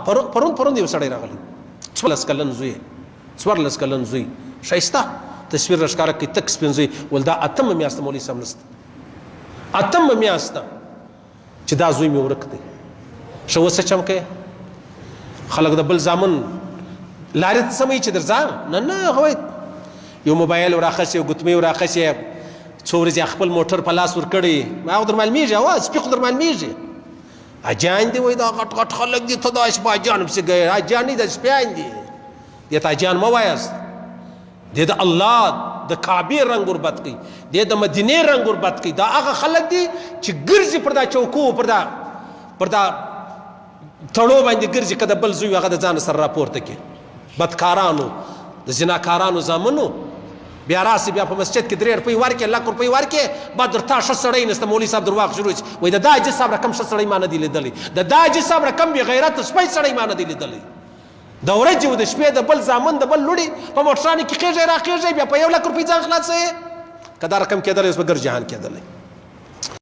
پرون یو سړی راغلی 14 کلن زوی ښایسته تصویر راښکاره کوي تک سپین زوی ول دا اتمه میاشته مولوي صاحب نسته اتمه میاشته چې دا زوی مې ورک دی ښه اوس څه چم کوې خلک د بل زامن لارې ته سموي چې درځه نه هوی یو موبایل وراخسې یو ګوتمې وراخسې څو ورځې خپل موټر په لاس ورکړی هغه در معلومېږي هوا سپي خو در معلومېږي اجان دی وای دا غټ خلک دي ته دا شپه اجان پسې ګئے اجان نه د سپیان دي دې ته اجان مه وایاست دې د الله د کعبې رنګ وربد کوي دې د مدینې رنګ وربد کوي دا هغه خلک دي چې ګرځي پر دا چوکو پر دا تړو باندې ګرځي که د بل زوی هغه د ځان سره راپورته کړي بدکارانو د زناکارانو زامنو بیا راسي بیا په مسجد کې 3 روپۍ ورکې 1 روپۍ ورکې بعد درته ښه سړی نسته مولوي صاحب درواغ شروع شي وایي د دا حاجي صاحب رقم ښه سړی ما نه دی لیدلی د دا حاجي صاحب رقم بې غیرت سپی سړی ما نه دی لیدلی د ورځې و د شپې د بل زامن د بل لوړي په موټرانو کې خېږئ راخېږئ بیا په 1 لک روپۍ ځان خلاصوي که دا رقم کېدلی اوس به ګر جهان کېدلی